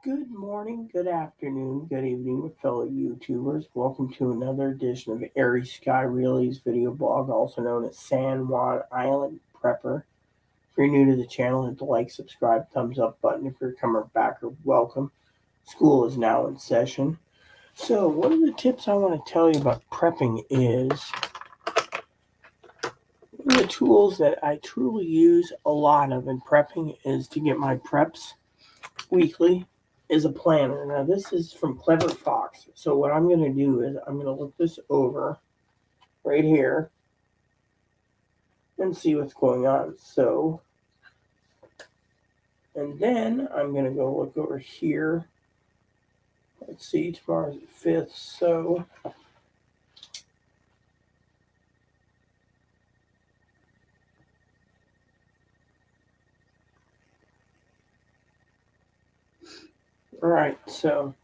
Good morning, good afternoon, good evening, fellow YouTubers. Welcome to another edition of Airy Sky Relays video blog, also known as San Juan Island Prepper. If you're new to the channel, hit the like, subscribe, thumbs up button. If you're a comer backer, welcome. School is now in session. So, one of the tips I want to tell you about prepping is one of the tools that I truly use a lot of in prepping is to get my preps weekly is a planner. Now this is from Clever Fox. So what I'm going to do is I'm going to look this over right here and see what's going on. So, and then I'm going to go look over here. Let's see, tomorrow's the 5th. So, all right. So,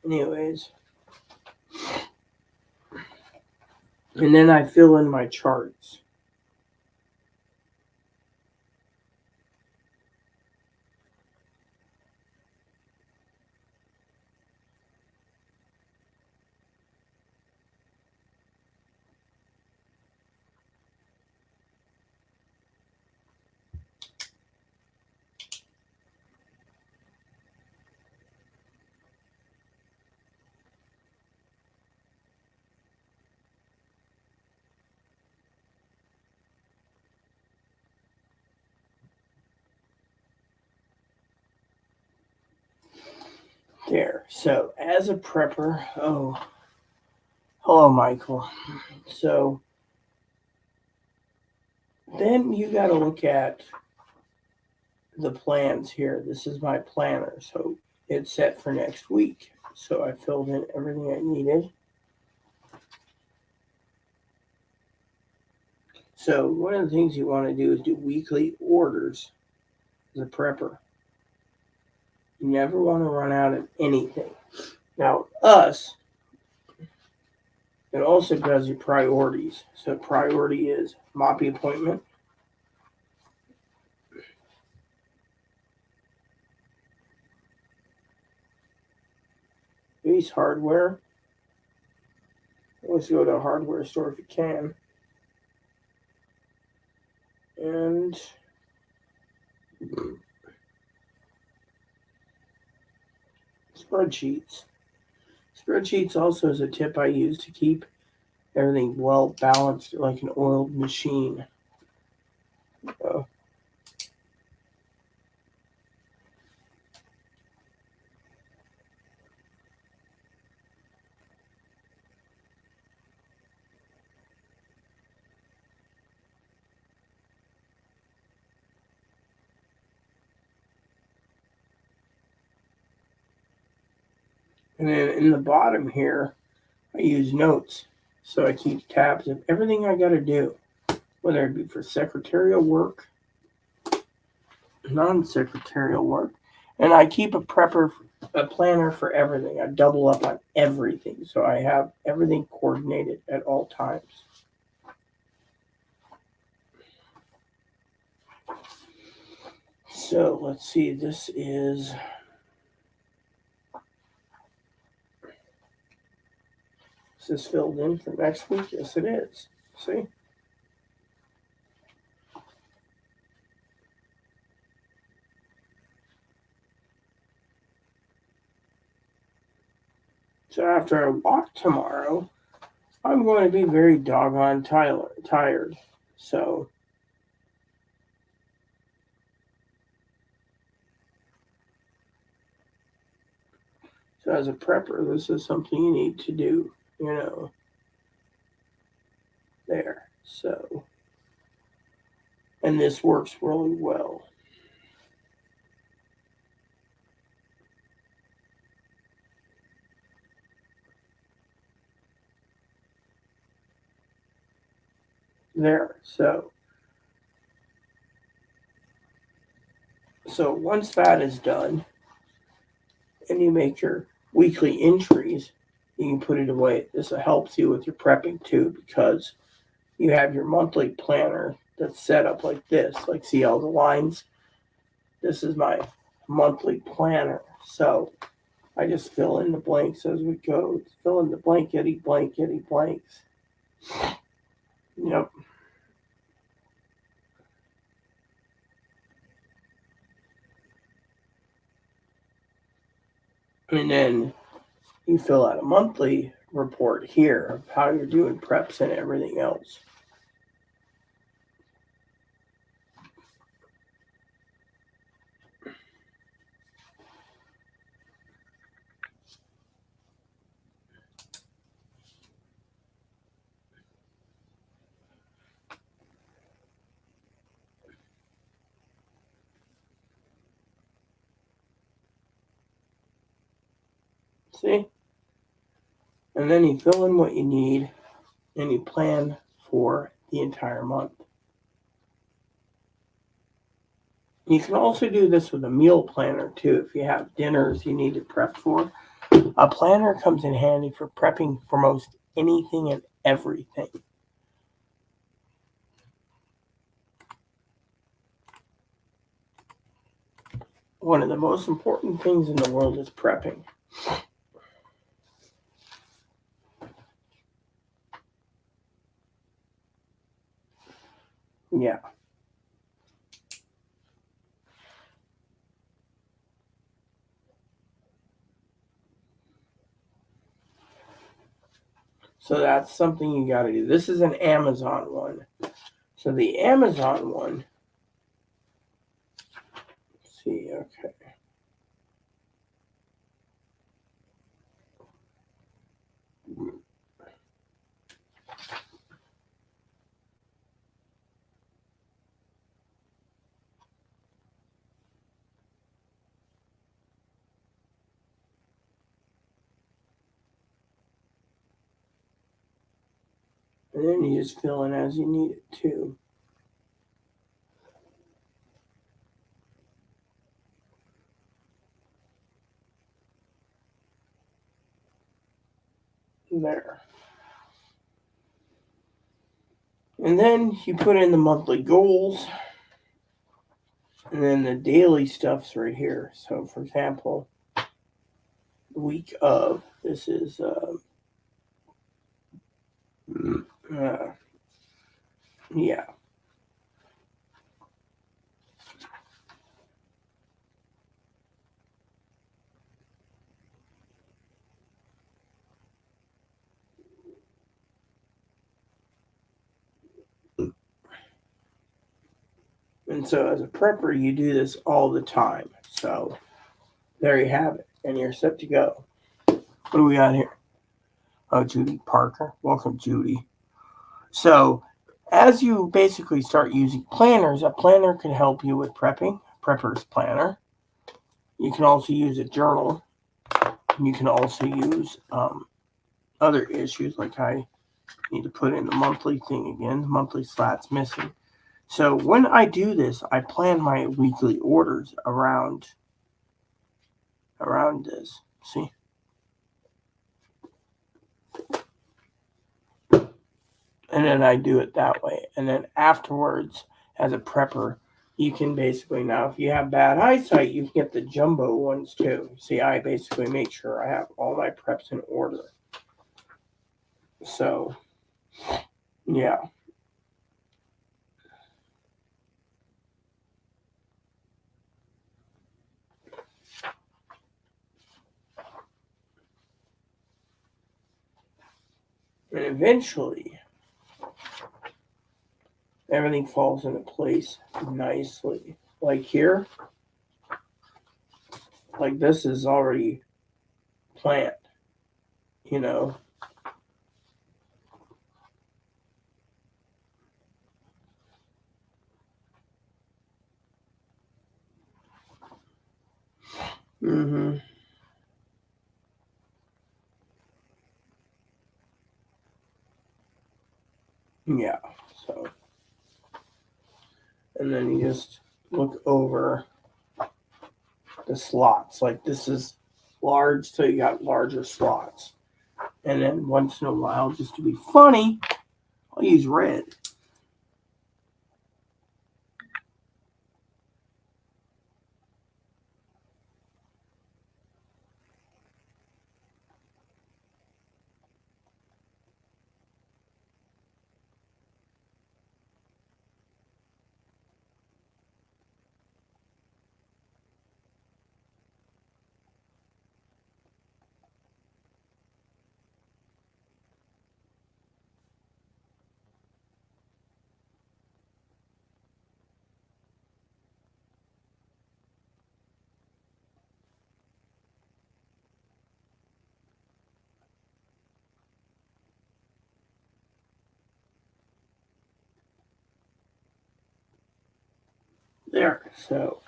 anyways, and then I fill in my charts. There. So, as a prepper, hello, Michael. So, then you got to look at the plans here. This is my planner. So, it's set for next week. So, I filled in everything I needed. So, one of the things you want to do is do weekly orders as a prepper. You never want to run out of anything. Now, it also does your priorities. So, priority is MOPI appointment, base hardware. Always go to a hardware store if you can. And spreadsheets. Spreadsheets also is a tip I use to keep everything well balanced like an oiled machine. Uh, and then in the bottom here, I use notes. So I keep tabs of everything I got to do, whether it be for secretarial work, non-secretarial work, and I keep a planner for everything. I double up on everything, so I have everything coordinated at all times. So let's see. Is this filled in for next week? Yes, it is. See. So after I walk tomorrow, I'm going to be very doggone tired. So as a prepper, this is something you need to do, there. So, and this works really well. There. So once that is done, and you make your weekly entries, you can put it away. This helps you with your prepping too, because you have your monthly planner that's set up like this. Like, see all the lines? This is my monthly planner. So I just fill in the blanks as we go. Fill in the blankety blanks. Yep. And then you fill out a monthly report here of how you're doing preps and everything else. See? And then you fill in what you need and you plan for the entire month. You can also do this with a meal planner too. If you have dinners you need to prep for, a planner comes in handy for prepping for most anything and everything. One of the most important things in the world is prepping. Yeah. So that's something you got to do. This is an Amazon one. So the Amazon one, let's see, okay. And then you just fill in as you need it too. There. And then you put in the monthly goals. And then the daily stuff's right here. So, for example, the week of, this is, yeah. And so, as a prepper, you do this all the time. So, there you have it. And you're set to go. What do we got here? Oh, Judy Parker. Welcome, Judy. So, as you basically start using planners, a planner can help you with prepping, prepper's planner. You can also use a journal. You can also use other issues, like I need to put in the monthly thing again. The monthly slat's missing. So when I do this, I plan my weekly orders around this. See? And then I do it that way. And then afterwards, as a prepper, you can basically, now if you have bad eyesight, you can get the jumbo ones too. See, I basically make sure I have all my preps in order. So, yeah. And eventually, everything falls into place nicely. Like here, like this is already planned, you know. Mm-hmm. Yeah. So, and then you just look over the slots. Like this is large, so you got larger slots. And then once in a while, just to be funny, I'll use red. There. So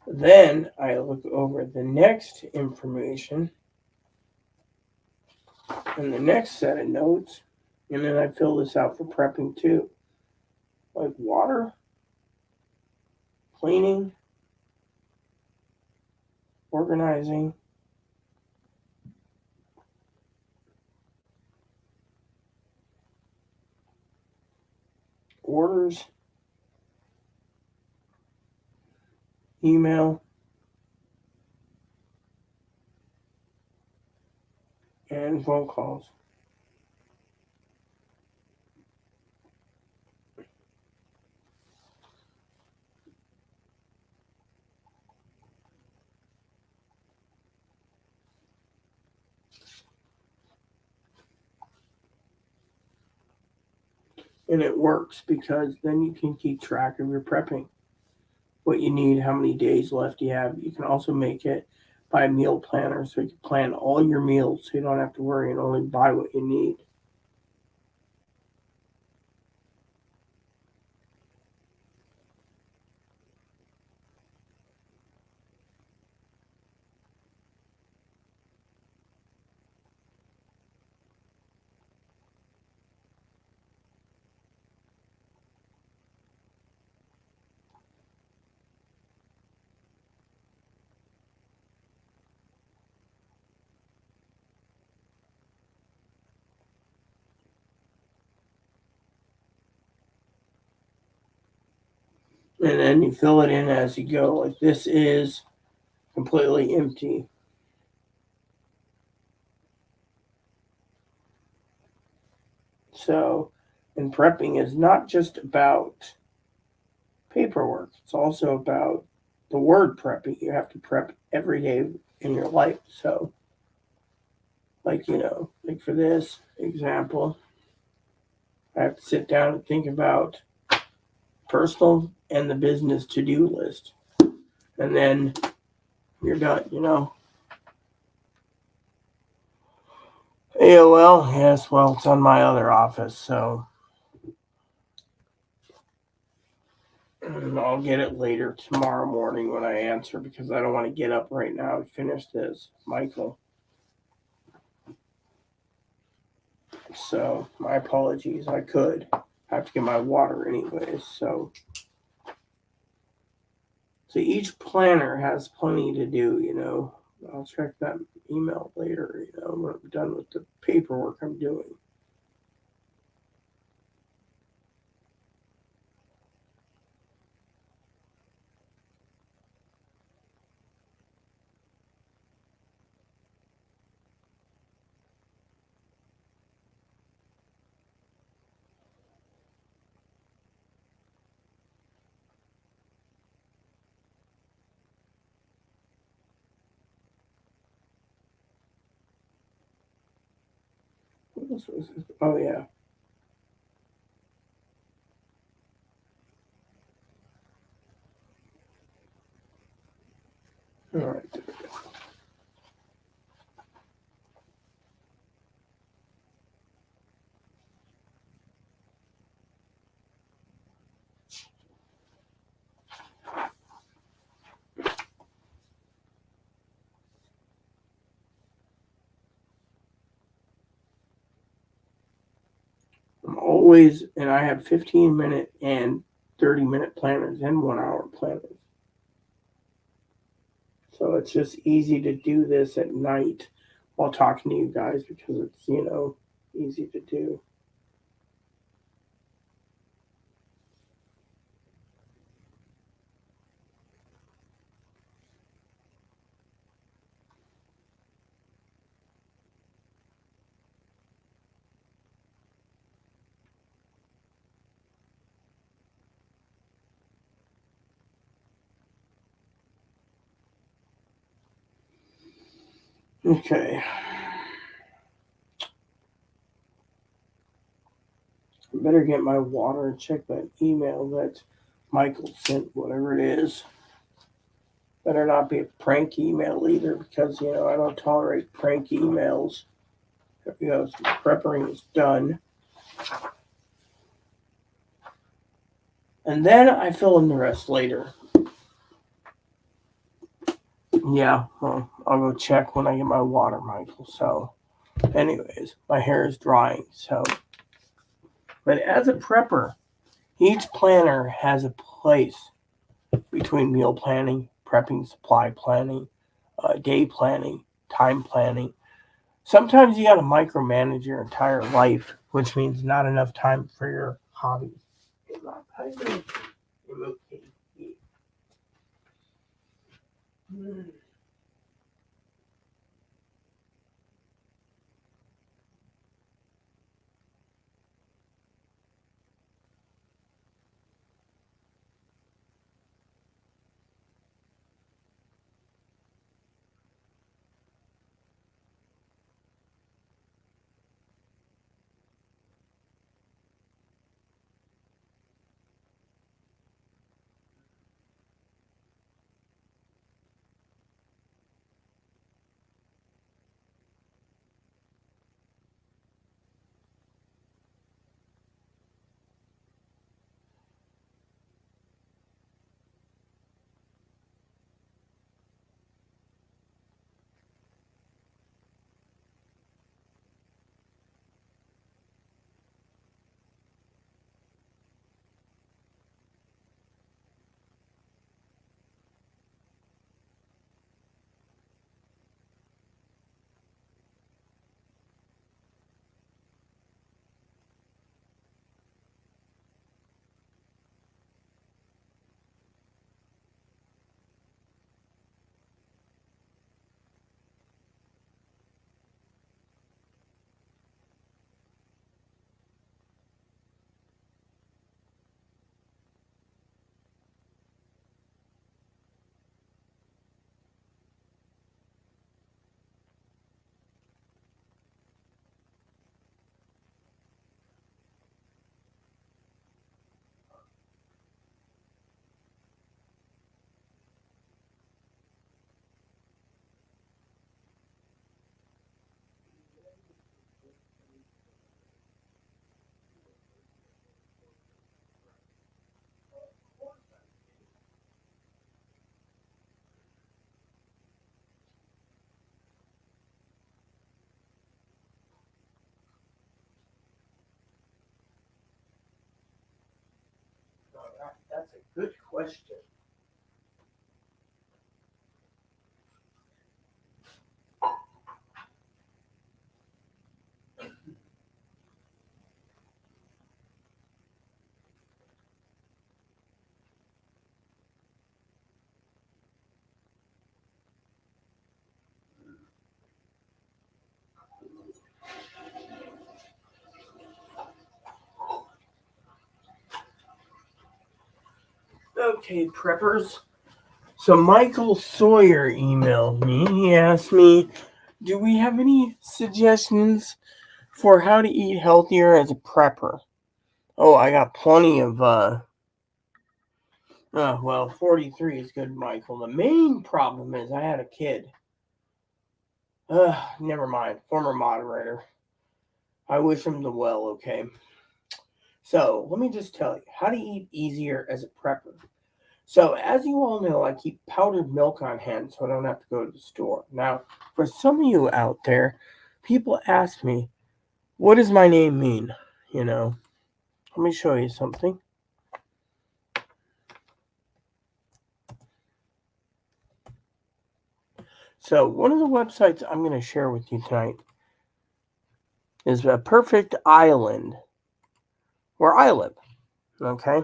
then I look over the next information and the next set of notes, and then I fill this out for prepping too. Like water, cleaning, organizing, orders, email, and phone calls. And it works because then you can keep track of your prepping, what you need, how many days left you have. You can also make it by meal planner so you can plan all your meals so you don't have to worry and only buy what you need. And then you fill it in as you go. Like this is completely empty. So, and prepping is not just about paperwork, it's also about the word prepping. You have to prep every day in your life. So, like, like for this example, I have to sit down and think about personal and the business to do list. And then you're done. AOL, yes, well, it's on my other office, so I'll get it later tomorrow morning when I answer because I don't want to get up right now and finish this, Michael. So, my apologies. I could have to get my water anyways. So each planner has plenty to do. I'll check that email later, when I'm done with the paperwork I'm doing. Oh, yeah. All right. I'm always, and I have 15-minute and 30-minute planners and 1 hour planners. So it's just easy to do this at night while talking to you guys because it's, easy to do. Okay. I better get my water and check that email that Michael sent, whatever it is. Better not be a prank email either because, I don't tolerate prank emails. So prepping is done. And then I fill in the rest later. Yeah, well, I'll go check when I get my water, Michael. So, anyways, my hair is drying. So, but as a prepper, each planner has a place between meal planning, prepping, supply planning, day planning, time planning. Sometimes you got to micromanage your entire life, which means not enough time for your hobbies. That's a good question. Okay, preppers. So Michael Sawyer emailed me. He asked me, "Do we have any suggestions for how to eat healthier as a prepper?" Oh, I got plenty of. Well, 43 is good, Michael. The main problem is I had a kid. Never mind. Former moderator. I wish him the well. Okay. So let me just tell you how to eat easier as a prepper. So, as you all know, I keep powdered milk on hand so I don't have to go to the store. Now, for some of you out there, people ask me, what does my name mean? You know, let me show you something. So, one of the websites I'm going to share with you tonight is a perfect island where I live. Okay.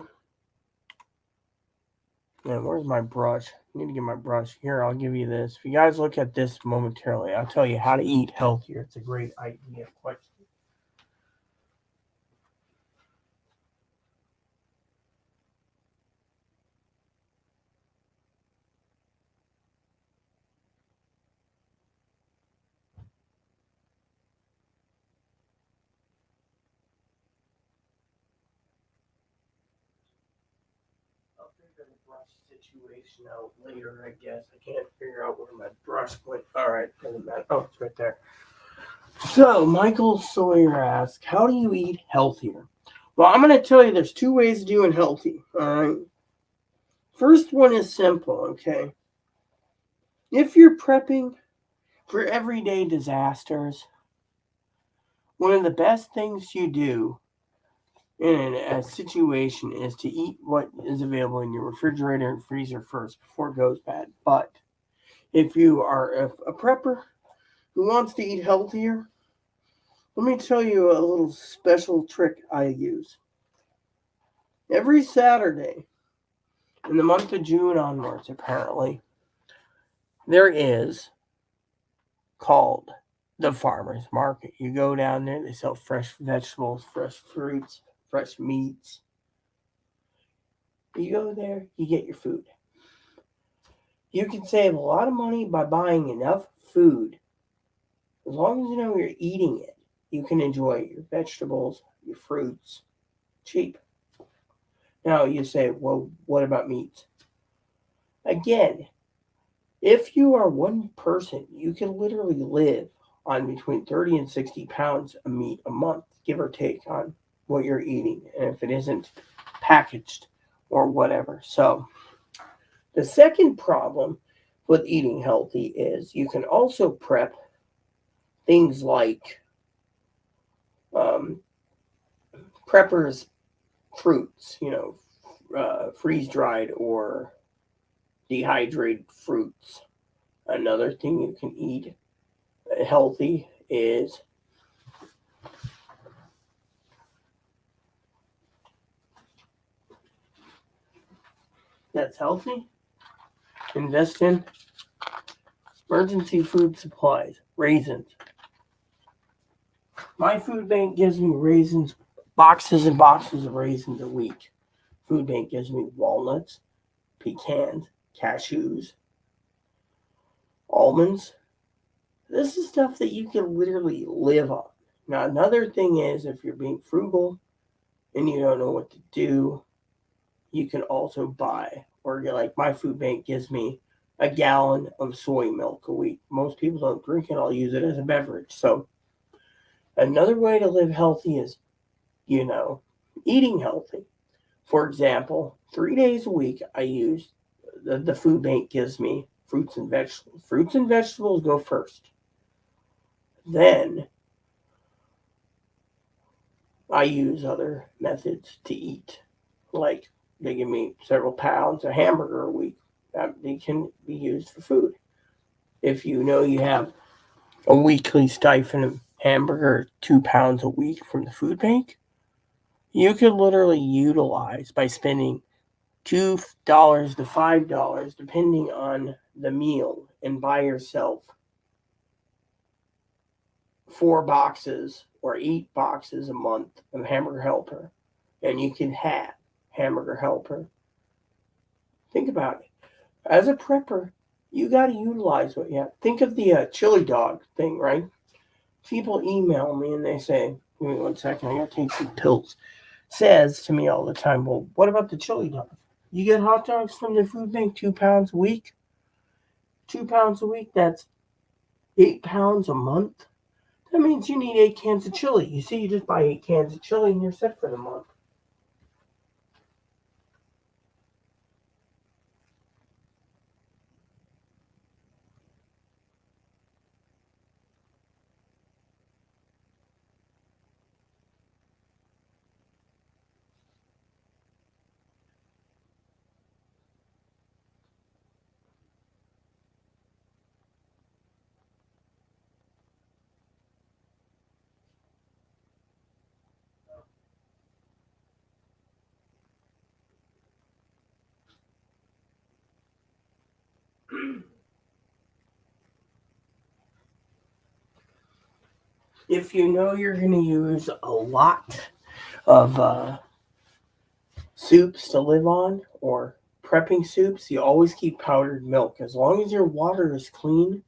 And where's my brush? I need to get my brush. Here, I'll give you this. If you guys look at this momentarily, I'll tell you how to eat healthier. It's a great idea. Quite. I'll figure the brush situation out later, I guess. I can't figure out where my brush went. Alright, doesn't matter. Oh, it's right there. So, Michael Sawyer asks, how do you eat healthier? Well, I'm going to tell you there's two ways of doing healthy. Alright. First one is simple, okay? If you're prepping for everyday disasters, one of the best things you do in a situation is to eat what is available in your refrigerator and freezer first before it goes bad. But if you are a prepper who wants to eat healthier, let me tell you a little special trick I use. Every Saturday, in the month of June onwards, apparently, there is called the farmer's market. You go down there, they sell fresh vegetables, fresh fruits, fresh meats. You go there, you get your food. You can save a lot of money by buying enough food. As long as you know you're eating it, you can enjoy your vegetables, your fruits, cheap. Now you say, well, what about meat? Again, if you are one person, you can literally live on between 30 and 60 pounds of meat a month, give or take on what you're eating, and if it isn't packaged or whatever. So, the second problem with eating healthy is you can also prep things like um, preppers fruits, freeze dried or dehydrated fruits. Another thing you can eat healthy is that's healthy. Invest in emergency food supplies, raisins. My food bank gives me raisins, boxes and boxes of raisins a week. Food bank gives me walnuts, pecans, cashews, almonds. This is stuff that you can literally live on. Now, another thing is if you're being frugal and you don't know what to do, you can also buy, or like my food bank gives me a gallon of soy milk a week. Most people don't drink it, I'll use it as a beverage. So, another way to live healthy is, you know, eating healthy. For example, 3 days a week, I use the food bank gives me fruits and vegetables. Fruits and vegetables go first. Then I use other methods to eat. Like they give me several pounds of hamburger a week that they can be used for food. If you know you have a weekly stipend of hamburger, 2 pounds a week from the food bank, you could literally utilize by spending $2 to $5 depending on the meal and buy yourself 4 boxes or 8 boxes a month of Hamburger Helper, and you can have Hamburger Helper. Think about it. As a prepper, you got to utilize what you have. Think of the chili dog thing, right? People email me and they say, "Give me 1 second, I got to take some pills." Says to me all the time, "Well, what about the chili dog? You get hot dogs from the food bank 2 pounds a week. 2 pounds a week. That's 8 pounds a month. That means you need 8 cans of chili. You see, you just buy 8 cans of chili and you're set for the month." If you know you're going to use a lot of soups to live on or prepping soups, you always keep powdered milk. As long as your water is clean,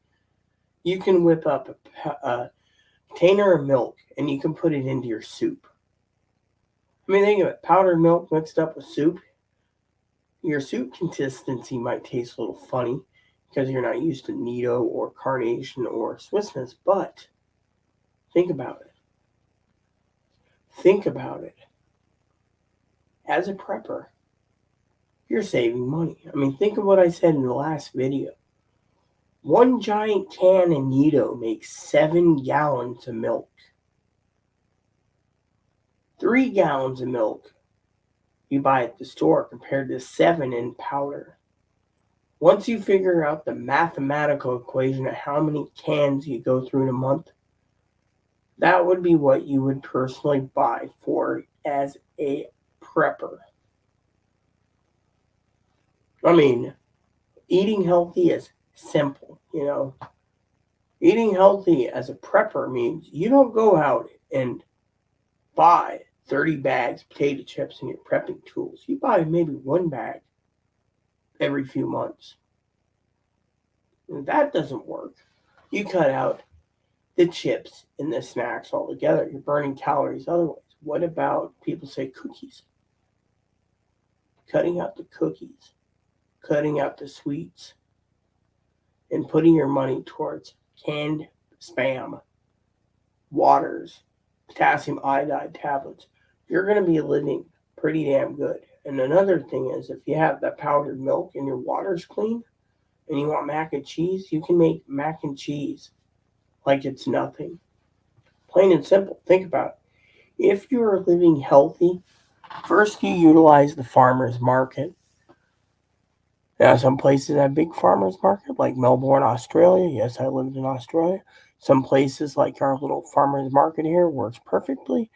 you can whip up a container of milk and you can put it into your soup. I mean, think of it, powdered milk mixed up with soup. Your soup consistency might taste a little funny because you're not used to Nido or Carnation or Swiss Miss, but think about it. Think about it. As a prepper, you're saving money. I mean, think of what I said in the last video. One giant can in Nido makes 7 gallons of milk. 3 gallons of milk you buy at the store compared to 7 in powder. Once you figure out the mathematical equation of how many cans you go through in a month, that would be what you would personally buy for as a prepper. I mean, eating healthy is simple, you know. Eating healthy as a prepper means you don't go out and buy 30 bags of potato chips in your prepping tools. You buy maybe one bag every few months. And that doesn't work. You cut out the chips and the snacks altogether. You're burning calories otherwise. What about people say cookies? Cutting out the cookies, cutting out the sweets, and putting your money towards canned spam, waters, potassium iodide tablets. You're going to be living pretty damn good. And another thing is, if you have that powdered milk and your water's clean and you want mac and cheese, you can make mac and cheese like it's nothing. Plain and simple. Think about it. If you're living healthy, first you utilize the farmer's market. Now, some places have big farmers market, like Melbourne, Australia. Yes, I lived in Australia. Some places, like our little farmers market here, works perfectly.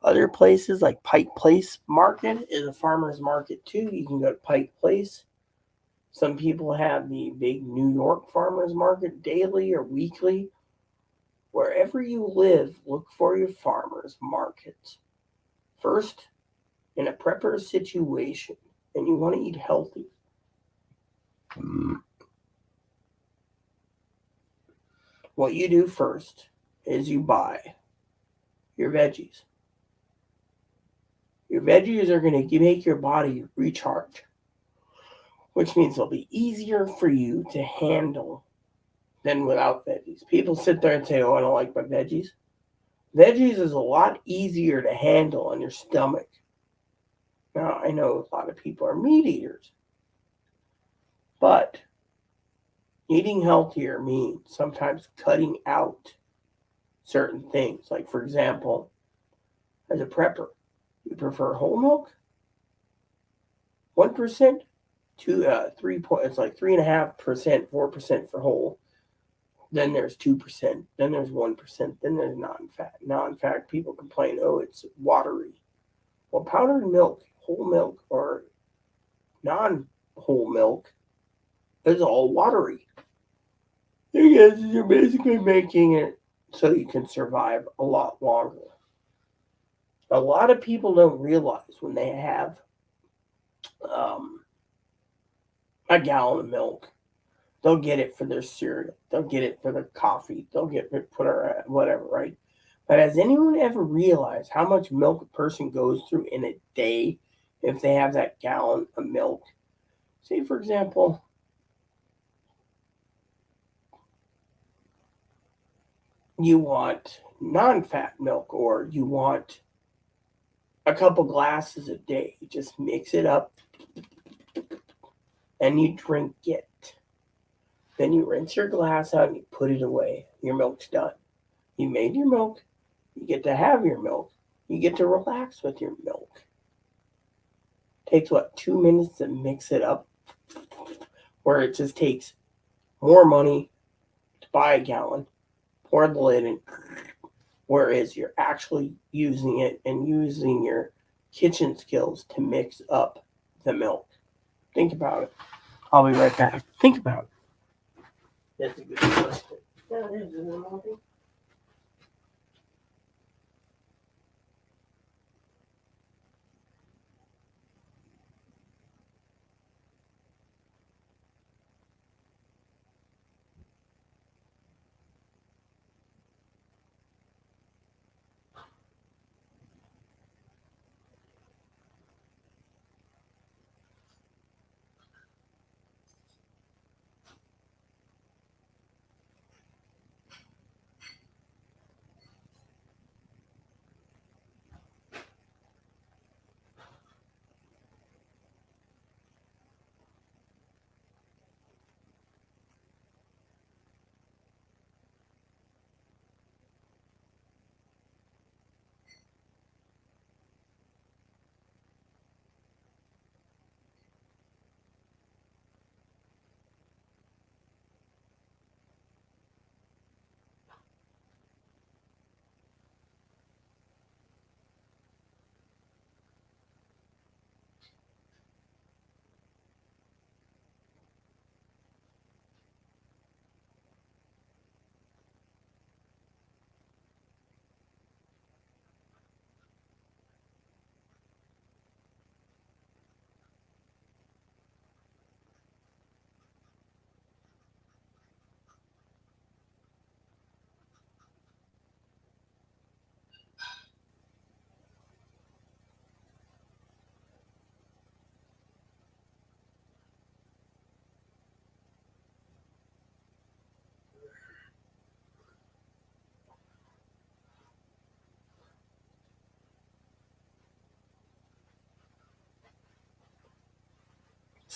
Other places, like Pike Place Market, is a farmers market too. You can go to Pike Place. Some people have the big New York farmers market daily or weekly. Wherever you live, look for your farmers markets. First, in a prepper situation, and you want to eat healthy, what you do first is you buy your veggies. Your veggies are going to make your body recharge, which means they'll be easier for you to handle than without veggies. People sit there and say, "Oh, I don't like my veggies." Veggies is a lot easier to handle on your stomach. Now, I know a lot of people are meat eaters, but eating healthier means sometimes cutting out certain things. Like, for example, as a prepper, you prefer whole milk, 1%, to 3 point. It's like 3.5%, 4% for whole. Then there's 2%. Then there's 1%. Then there's non-fat. Non-fat people complain, oh, it's watery. Well, powdered milk, whole milk, or non-whole milk is all watery. Because you're basically making it so you can survive a lot longer. A lot of people don't realize when they have um, a gallon of milk, they'll get it for their cereal, they'll get it for their coffee, they'll get it for whatever, right? But has anyone ever realized how much milk a person goes through in a day if they have that gallon of milk? Say, for example, you want non fat milk or you want a couple glasses a day. You just mix it up and you drink it. Then you rinse your glass out and you put it away. Your milk's done. You made your milk. You get to have your milk. You get to relax with your milk. Takes what, 2 minutes to mix it up? Where it just takes more money to buy a gallon, pour the lid in, whereas you're actually using it and using your kitchen skills to mix up the milk. Think about it. I'll be right back. Think about it. That's a good question. Yeah, it is, isn't it?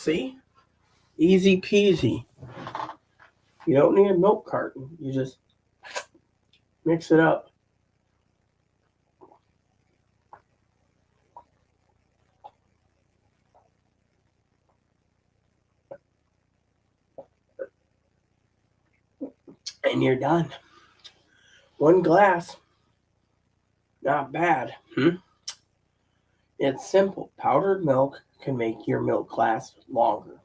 See? Easy peasy. You don't need a milk carton. You just mix it up. And you're done. One glass. Not bad. It's simple. Powdered milk can make your milk last longer.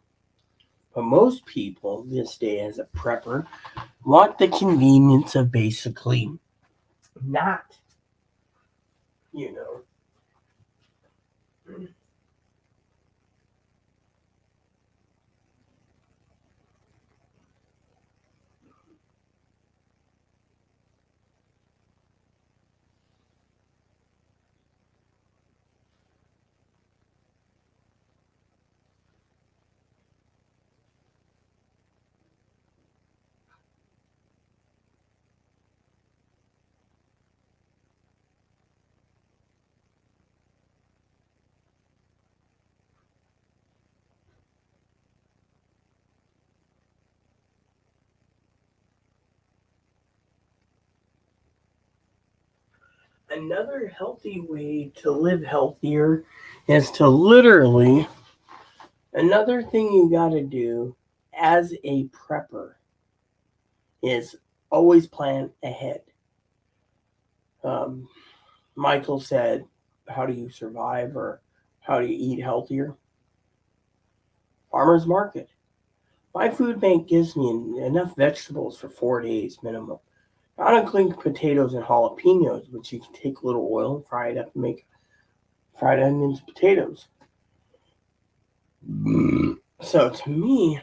But most people this day as a prepper want the convenience of basically not, you know. Another healthy way to live healthier is to literally, another thing you got to do as a prepper is always plan ahead. Um, Michael said, how do you survive or how do you eat healthier? Farmer's market. My food bank gives me enough vegetables for 4 days minimum. Not including potatoes and jalapenos, which you can take a little oil and fry it up and make fried onions and potatoes. So to me,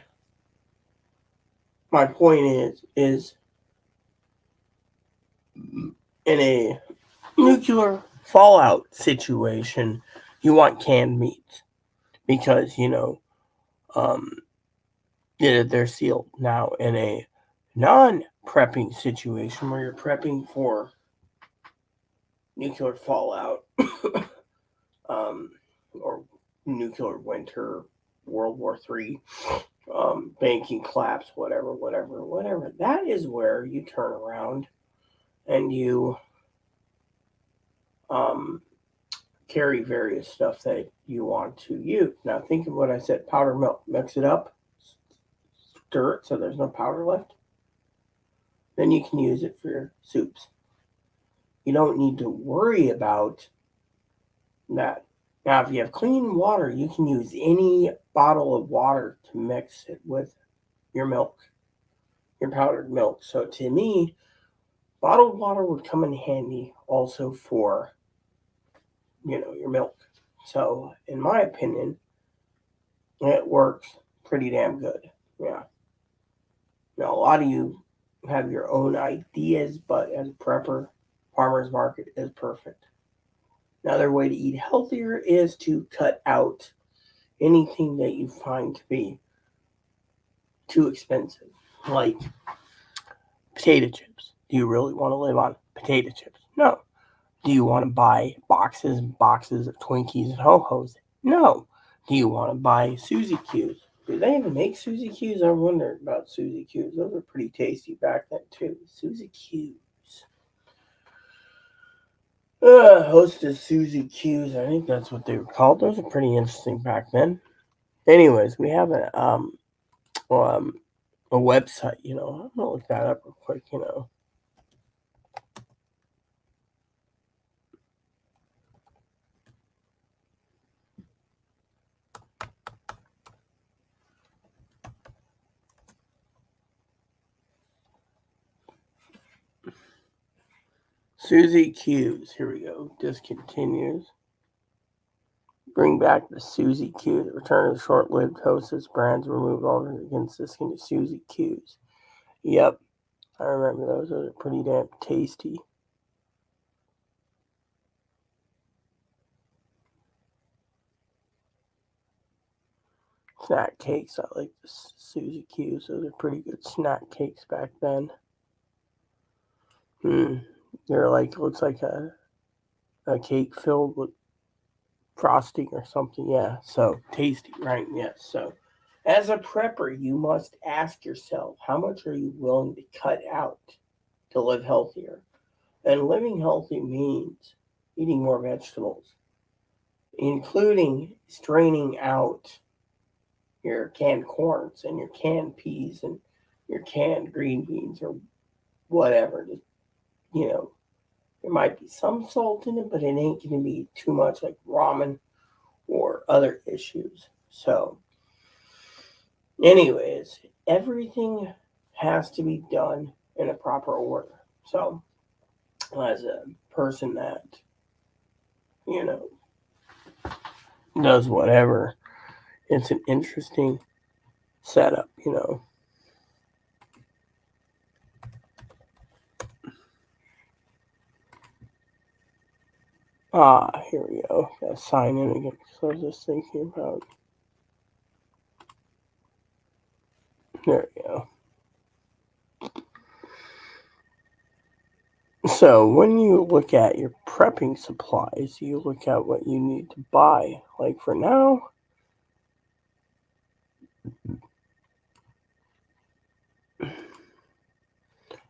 my point is in a nuclear fallout situation, you want canned meats because um, they're sealed. Now in a non-prepping situation where you're prepping for nuclear fallout um, or nuclear winter, World War III, banking collapse, whatever. That is where you turn around and you um, carry various stuff that you want to use. Now, think of what I said: powdered milk. Mix it up, stir it so there's no powder left. Then you can use it for your soups. You don't need to worry about that. Now, if you have clean water, you can use any bottle of water to mix it with your milk, your powdered milk. So to me, bottled water would come in handy also for, your milk. So in my opinion, it works pretty damn good. Yeah. Now a lot of you have your own ideas, but as a prepper, farmer's market is perfect. Another way to eat healthier is to cut out anything that you find to be too expensive, like potato chips. Do you really want to live on potato chips? No. Do you want to buy boxes and boxes of Twinkies and Ho-Hos? No. Do you want to buy Suzy Q's? Do they even make Suzy Q's? I wondered about Suzy Q's. Those were pretty tasty back then too. Suzy Q's. Hostess Suzy Q's. I think that's what they were called. Those are pretty interesting back then. Anyways, we have a website. I'm gonna look that up real quick. Suzy Q's. Here we go. Discontinues. Bring back the Suzy Q. The return of short-lived Hostess brands removed all against discontinued Suzy Q's. Yep, I remember those. Those are pretty damn tasty. Snack cakes. I like the Suzy Q's. Those are pretty good snack cakes back then. They're like, looks like a cake filled with frosting or something. Yeah, so tasty, right? Yes. So As a prepper, you must ask yourself, how much are you willing to cut out to live healthier? And living healthy means eating more vegetables, including straining out your canned corns and your canned peas and your canned green beans or whatever. Just, you know, there might be some salt in it, but it ain't going to be too much like ramen or other issues. So, anyways, everything has to be done in a proper order. So, as a person that, you know, does whatever, it's an interesting setup, you know. Here we go. Gotta sign in again because I was just thinking about. There we go. So when you look at your prepping supplies, you look at what you need to buy. Like for now,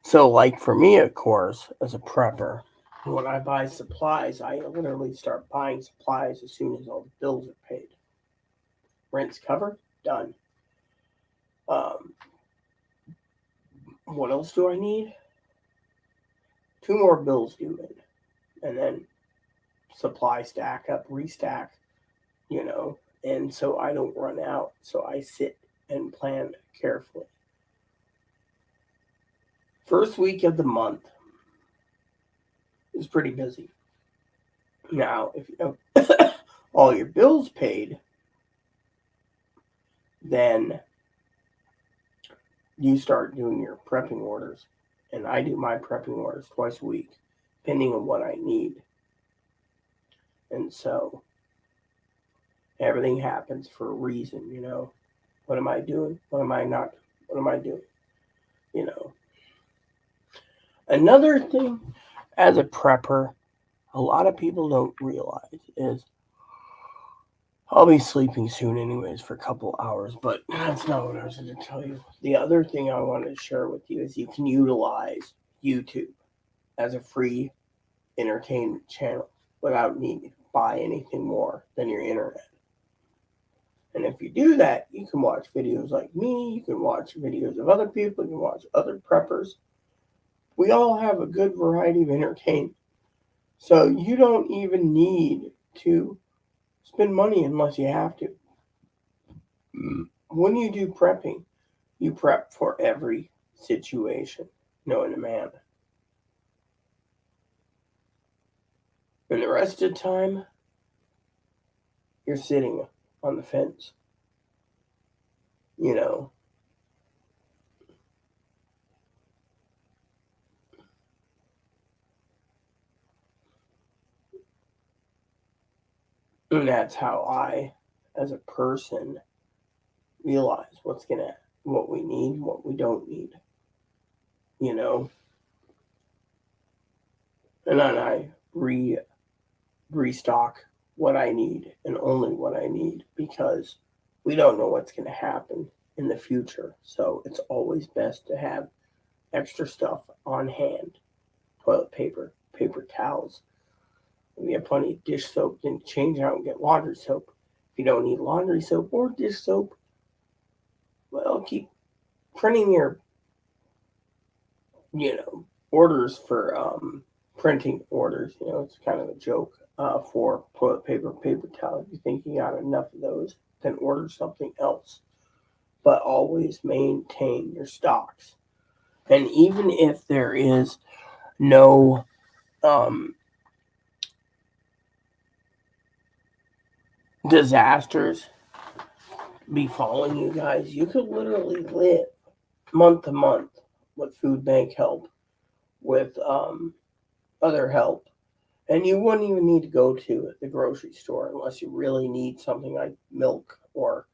so like for me, of course, as a prepper, when I buy supplies, I literally start buying supplies as soon as all the bills are paid. Rent's covered, done. Um, what else do I need? 2 more bills due in, and then supply stack up, restack, you know, and so I don't run out. So I sit and plan carefully. First week of the month is pretty busy. Now, if you have all your bills paid, then you start doing your prepping orders. And I do my prepping orders twice a week, depending on what I need. And so everything happens for a reason, you know. What am I doing? What am I not? What am I doing? You know. Another thing as a prepper, a lot of people don't realize is I'll be sleeping soon anyways for a couple hours, but that's not what I was going to tell you. The other thing I wanted to share with you is you can utilize YouTube as a free entertainment channel without needing to buy anything more than your internet. And if you do that, you can watch videos like me, you can watch videos of other people, you can watch other preppers. We all have a good variety of entertainment. So you don't even need to spend money unless you have to. When you do prepping, you prep for every situation, known to man. And the rest of the time, you're sitting on the fence. You know. And that's how I, as a person, realize what we need, what we don't need. You know. And then I restock what I need and only what I need because we don't know what's going to happen in the future. So it's always best to have extra stuff on hand. Toilet paper, paper towels. If you have plenty of dish soap, then change out and get laundry soap. If you don't need laundry soap or dish soap, well, keep printing your, orders for printing orders. You know, it's kind of a joke for toilet paper, paper towel. If you think you got enough of those, then order something else. But always maintain your stocks. And even if there is no disasters befalling you guys, you could literally live month to month with food bank help, with other help, and you wouldn't even need to go to the grocery store unless you really need something like milk or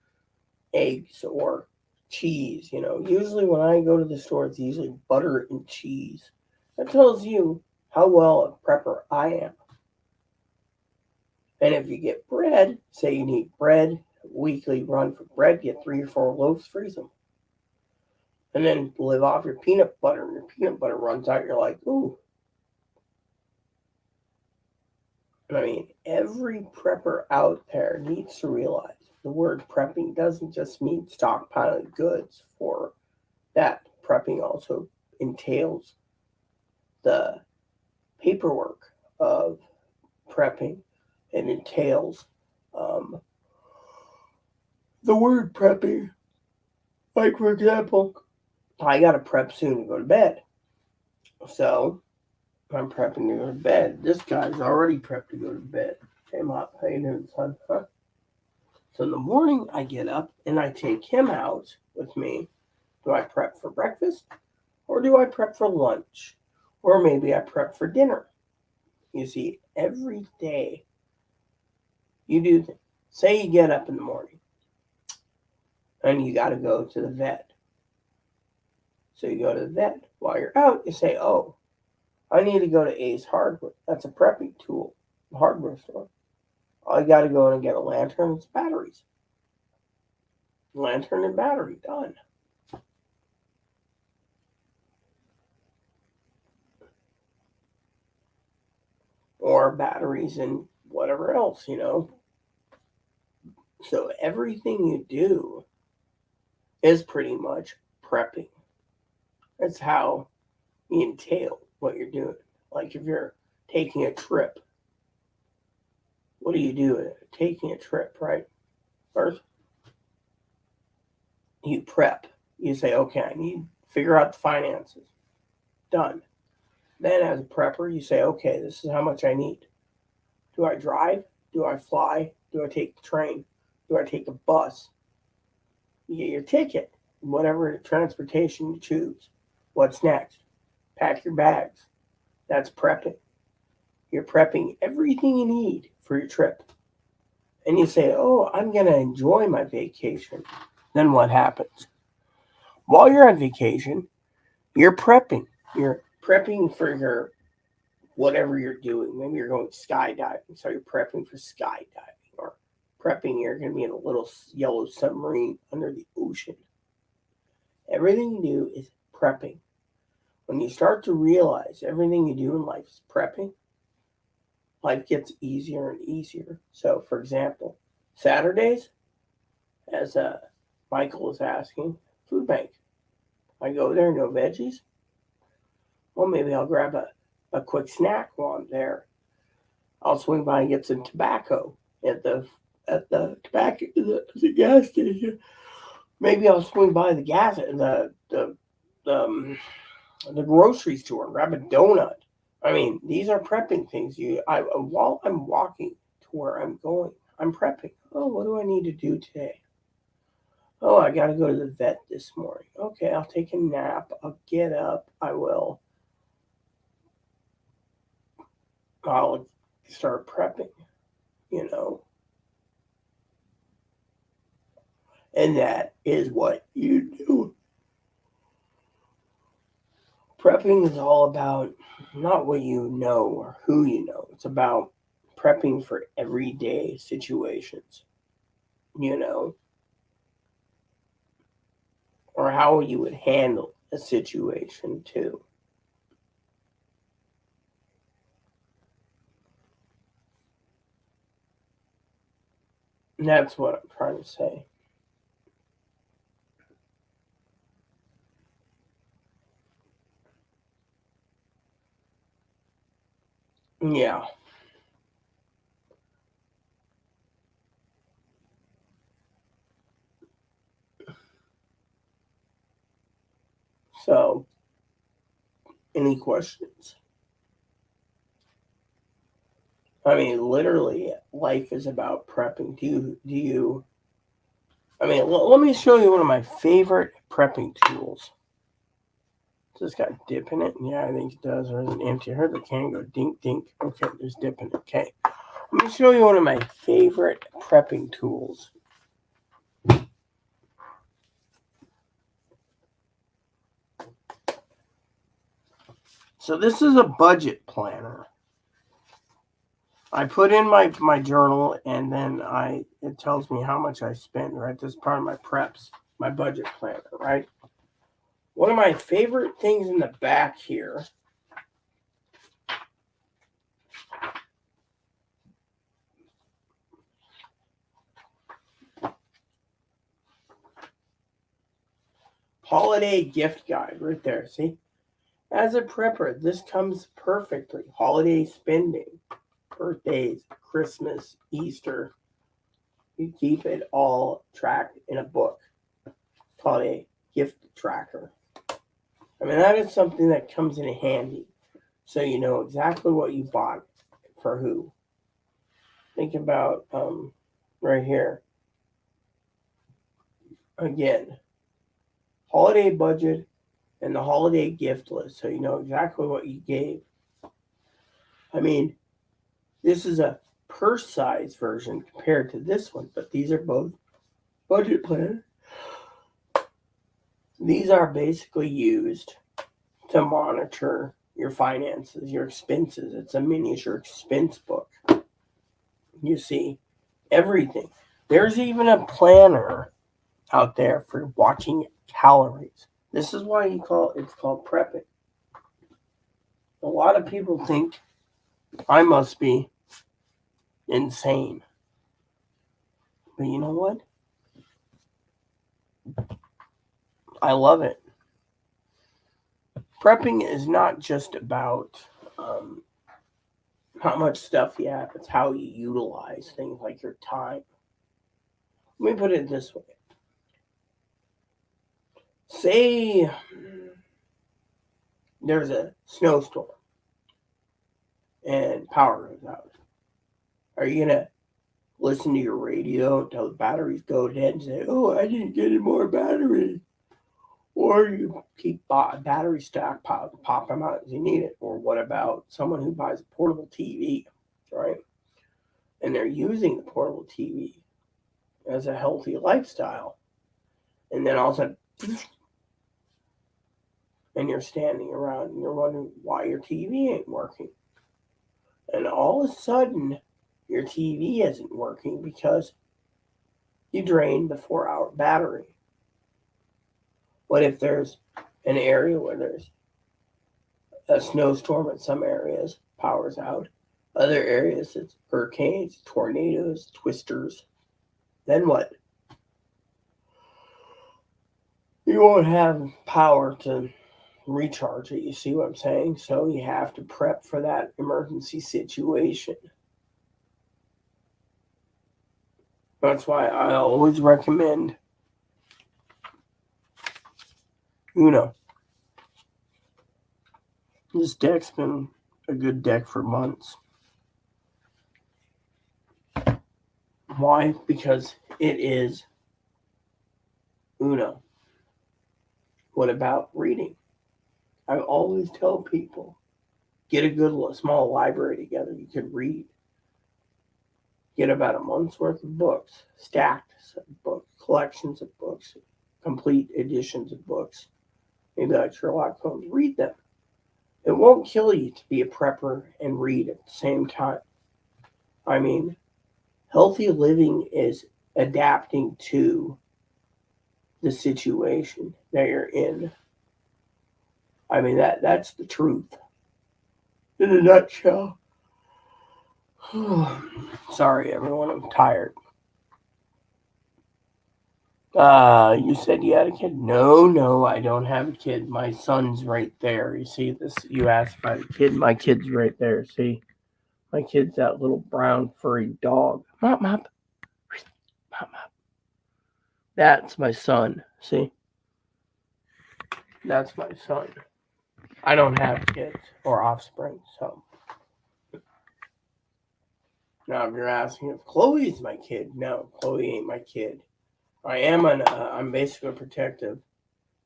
eggs or cheese. You know, usually when I go to the store, it's usually butter and cheese. That tells you how well a prepper I am. And if you get bread, say you need bread, weekly run for bread, get 3 or 4 loaves, freeze them. And then live off your peanut butter. And your peanut butter runs out, you're like, ooh. I mean, every prepper out there needs to realize the word prepping doesn't just mean stockpiling goods for that. Prepping also entails the paperwork of prepping. It entails the word prepping. Like, for example, I got to prep soon to go to bed. So, I'm prepping to go to bed. This guy's already prepped to go to bed. Hey, Mop, how you doing, son? Huh? So in the morning, I get up and I take him out with me. Do I prep for breakfast? Or do I prep for lunch? Or maybe I prep for dinner. You see, every day you do things. Say you get up in the morning and you got to go to the vet. So you go to the vet. While you're out, you say, oh, I need to go to Ace Hardware. That's a prepping tool, hardware store. I got to go in and get a lantern and some batteries. Lantern and battery, done. Or batteries and whatever else, So everything you do is pretty much prepping. That's how you entail what you're doing. Like if you're taking a trip, what do you do taking a trip, right? First, you prep. You say, okay, I need to figure out the finances. Done. Then as a prepper, you say, okay, this is how much I need. Do I drive? Do I fly? Do I take the train? Do I take a bus? You get your ticket, whatever transportation you choose. What's next? Pack your bags. That's prepping. You're prepping everything you need for your trip. And you say, oh, I'm going to enjoy my vacation. Then what happens? While you're on vacation, you're prepping. You're prepping for your whatever you're doing. Maybe you're going skydiving, so you're prepping for skydiving. Or prepping, you're going to be in a little yellow submarine under the ocean. Everything you do is prepping. When you start to realize everything you do in life is prepping, life gets easier and easier. So, for example, Saturdays, as Michael was asking, food bank. I go there, no veggies. Well, maybe I'll grab a quick snack while I'm there. I'll swing by and get some tobacco at the gas station. Maybe I'll swing by the grocery store and grab a donut. I mean, these are prepping things. While I'm walking to where I'm going, I'm prepping. Oh, what do I need to do today? Oh, I got to go to the vet this morning. Okay, I'll take a nap. I'll get up. I'll start prepping, you know. And that is what you do. Prepping is all about not what you know or who you know. It's about prepping for everyday situations, you know, or how you would handle a situation too. And that's what I'm trying to say. Yeah. So, any questions? I mean, literally, life is about prepping. I mean, let me show you one of my favorite prepping tools. Does this got dip in it? Yeah, I think it does. Or is it empty? I heard the can go dink dink. Okay, there's dip in it. Okay. Let me show you one of my favorite prepping tools. So this is a budget planner. I put in my journal, and then it tells me how much I spend, right? This is part of my preps, my budget planner, right? One of my favorite things in the back here holiday gift guide right there. See? As a prepper, this comes perfectly. Holiday spending, birthdays, Christmas, Easter. You keep it all tracked in a book. It's called a gift tracker. I mean, that is something that comes in handy. So you know exactly what you bought for who. Think about right here. Again, holiday budget and the holiday gift list. So you know exactly what you gave. I mean, this is a purse size version compared to this one, but these are both budget planners. These are basically used to monitor your finances, your expenses. It's a miniature expense book. You see everything. There's even a planner out there for watching calories. This is why it's called prepping. A lot of people think I must be insane. But you know what? I love it. Prepping is not just about how much stuff you have, it's how you utilize things like your time. Let me put it this way. Say there's a snowstorm and power goes out. Are you going to listen to your radio until the batteries go dead and say, oh, I didn't get any more batteries? Or you keep battery stockpiles, pop them out as you need it. Or what about someone who buys a portable TV, right? And they're using the portable TV as a healthy lifestyle. And then all of a sudden, and you're standing around and you're wondering why your TV ain't working. And all of a sudden, your TV isn't working because you drained the 4-hour battery. What if there's an area where there's a snowstorm in some areas, power's out. Other areas, it's hurricanes, tornadoes, twisters. Then what? You won't have power to recharge it. You see what I'm saying? So you have to prep for that emergency situation. That's why I always recommend Uno. This deck's been a good deck for months. Why? Because it is Uno. What about reading? I always tell people, get a good small library together. You can read. Get about a month's worth of books, stacked books, collections of books, complete editions of books. Maybe like Sherlock Holmes. Read them. It won't kill you to be a prepper and read at the same time. I mean, healthy living is adapting to the situation that you're in. I mean, that's the truth. In a nutshell. Sorry, everyone. I'm tired. You said you had a kid? No, I don't have a kid. My son's right there. You see this? You asked if I had a kid. My kid's right there. See? My kid's that little brown furry dog. Mop, mop. Mop, mop. That's my son. See? That's my son. I don't have kids or offspring, so. Now, if you're asking if Chloe's my kid, no, Chloe ain't my kid. I'm basically protective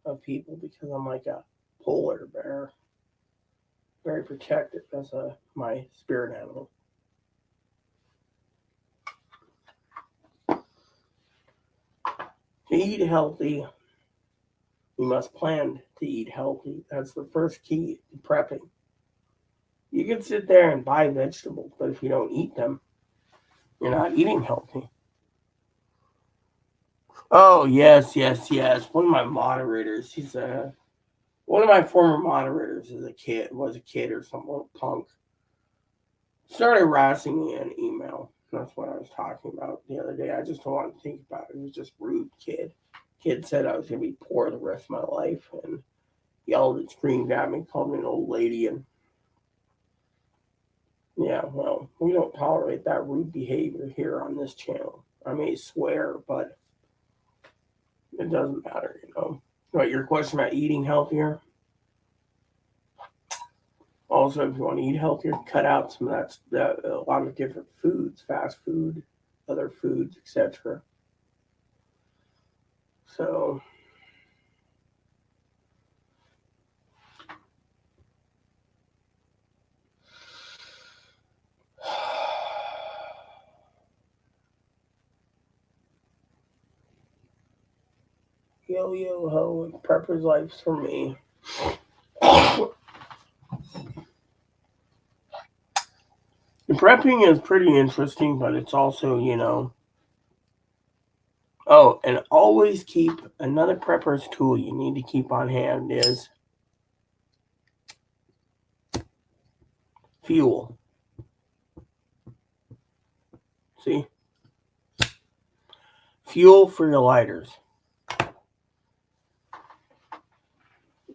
of people because I'm like a polar bear. Very protective. That's my spirit animal. To eat healthy, you must plan to eat healthy. That's the first key to prepping. You can sit there and buy vegetables, but if you don't eat them, you're not eating healthy. Oh, yes, yes, yes. One of my moderators, one of my former moderators was a kid or some little punk. Started harassing me in email. That's what I was talking about the other day. I just don't want to think about it. It was just rude kid. Kid said I was going to be poor the rest of my life and yelled and screamed at me, called me an old lady. And yeah, well, we don't tolerate that rude behavior here on this channel. I may swear, but it doesn't matter, you know. What, your question about eating healthier? Also, if you want to eat healthier, cut out some of a lot of different foods, fast food, other foods, etc. So, yo yo ho, and prepper's life's for me. The prepping is pretty interesting, but it's also, you know. Oh, and always keep another prepper's tool you need to keep on hand is fuel. See? Fuel for your lighters.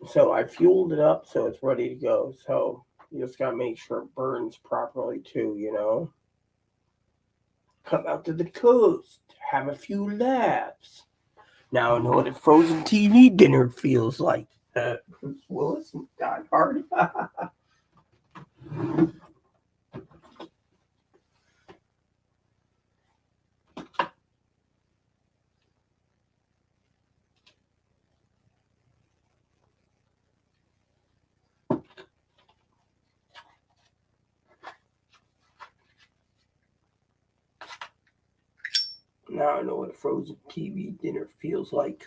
So I fueled it up so it's ready to go. So you just gotta make sure it burns properly too, you know. Come out to the coast, have a few laughs. Now I know what a frozen TV dinner feels like. Bruce Willis and Die Hard. Now I know what a frozen TV dinner feels like.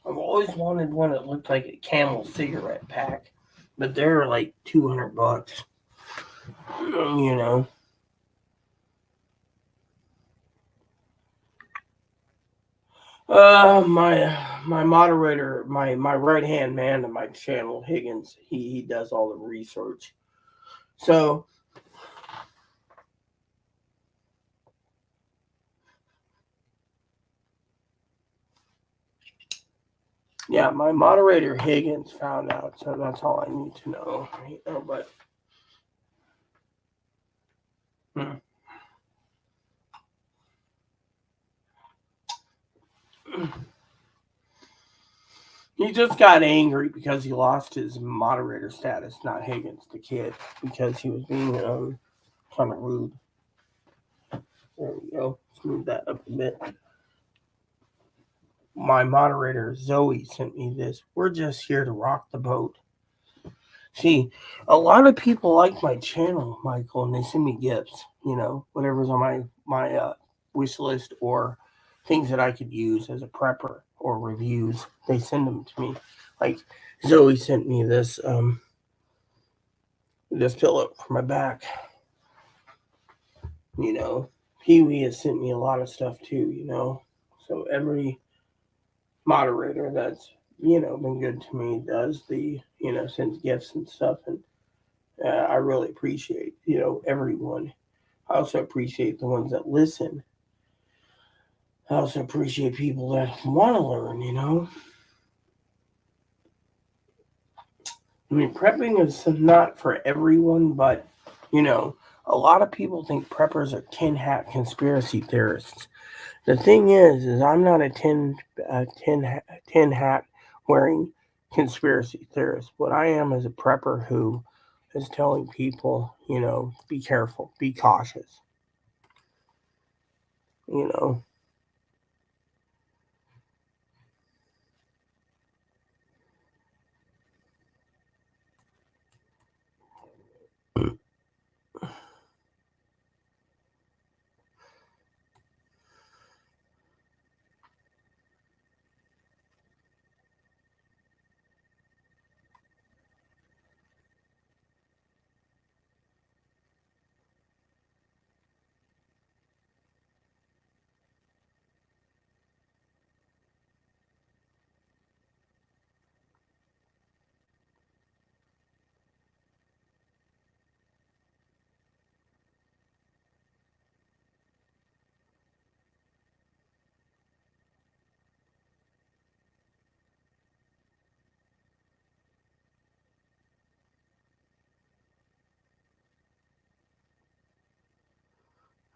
I've always wanted one that looked like a Camel cigarette pack, but they're like $200. You know. My moderator, my right hand man on my channel, Higgins, he does all the research. So yeah, my moderator Higgins found out, so that's all I need to know. You know, but he just got angry because he lost his moderator status, not Higgins, the kid, because he was being kind of rude. There we go. Smooth that up a bit. My moderator Zoe sent me this. We're just here to rock the boat. See, a lot of people like my channel, Michael, and they send me gifts. You know, whatever's on my wish list or things that I could use as a prepper or reviews. They send them to me. Like Zoe sent me this pillow for my back. You know, Pee Wee has sent me a lot of stuff too. You know, so every moderator that's been good to me does sends gifts and stuff, and I really appreciate everyone. I also appreciate the ones that listen. I also appreciate people that want to learn. I mean, prepping is not for everyone, but a lot of people think preppers are tin hat conspiracy theorists. The thing is I'm not a tin hat wearing conspiracy theorist. What I am is a prepper who is telling people, be careful, be cautious. You know.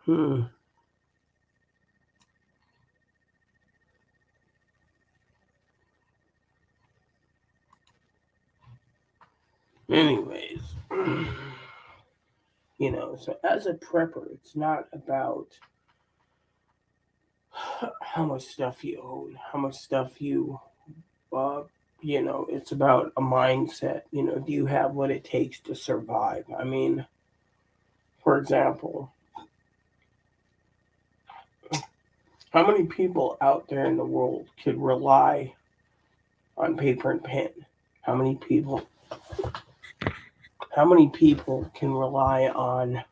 Hmm. Anyways, so as a prepper, it's not about how much stuff you own, how much stuff uh, it's about a mindset. Do you have what it takes to survive? I mean, for example, how many people out there in the world could rely on paper and pen? How many people? How many people can rely on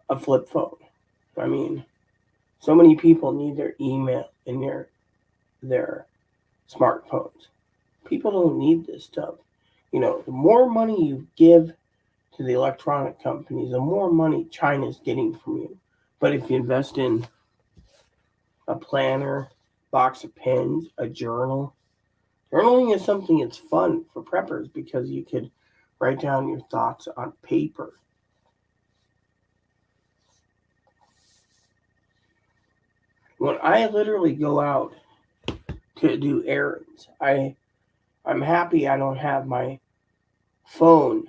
a flip phone? I mean, so many people need their email and their smartphones. People don't need this stuff. The more money you give to the electronic companies, the more money China's getting from you. But if you invest in a planner, box of pens, a journal, journaling is something that's fun for preppers because you could write down your thoughts on paper. When I literally go out to do errands, I'm happy I don't have my phone,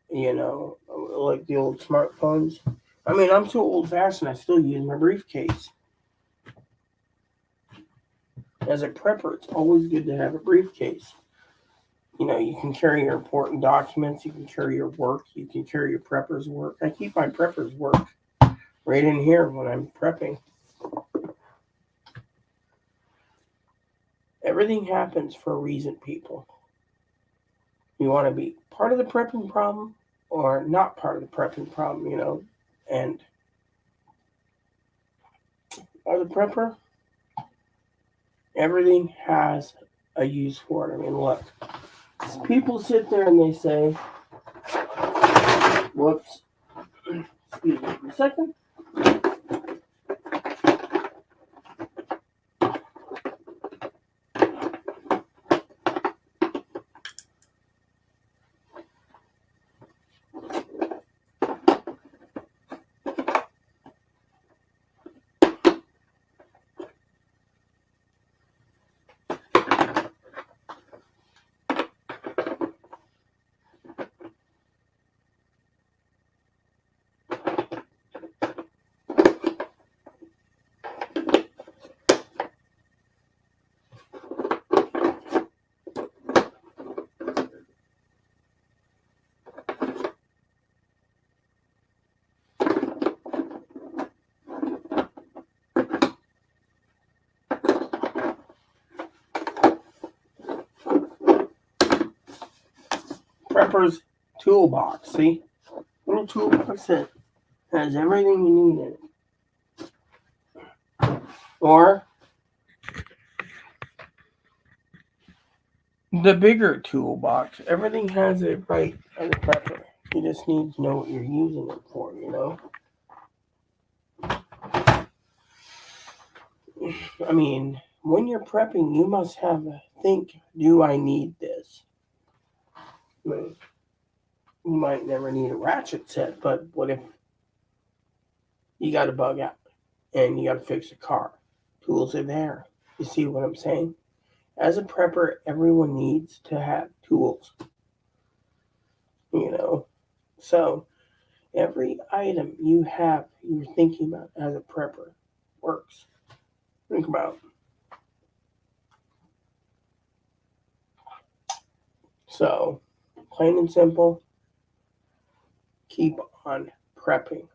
like the old smartphones. I mean, I'm so old fashioned, I still use my briefcase. As a prepper, it's always good to have a briefcase. You can carry your important documents, you can carry your work, you can carry your prepper's work. I keep my prepper's work right in here when I'm prepping. Everything happens for a reason, people. You want to be part of the prepping problem or not part of the prepping problem. And as a prepper, everything has a use for it. I mean, look, people sit there and they say, whoops, excuse me for a second. Prepper's toolbox, see? Little toolbox that has everything you need in it. Or the bigger toolbox, everything has it right as a prepper. You just need to know what you're using it for. I mean, when you're prepping, you must have a think, do I need this? I mean, you might never need a ratchet set, but what if you got a bug out and you got to fix a car? Tools are there. You see what I'm saying? As a prepper, everyone needs to have tools. So every item you have, you're thinking about as a prepper works. Think about it. So, plain and simple, keep on prepping.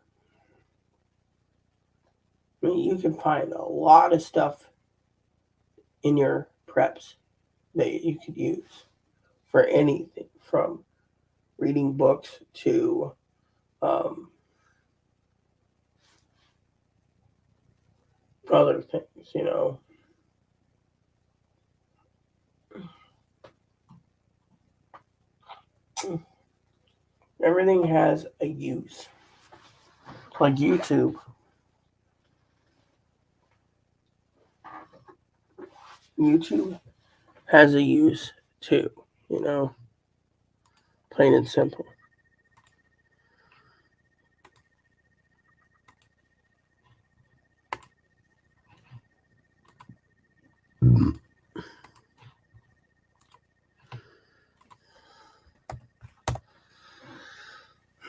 I mean, you can find a lot of stuff in your preps that you could use for anything from reading books to um, other things. Everything has a use. Like YouTube. YouTube has a use too, plain and simple.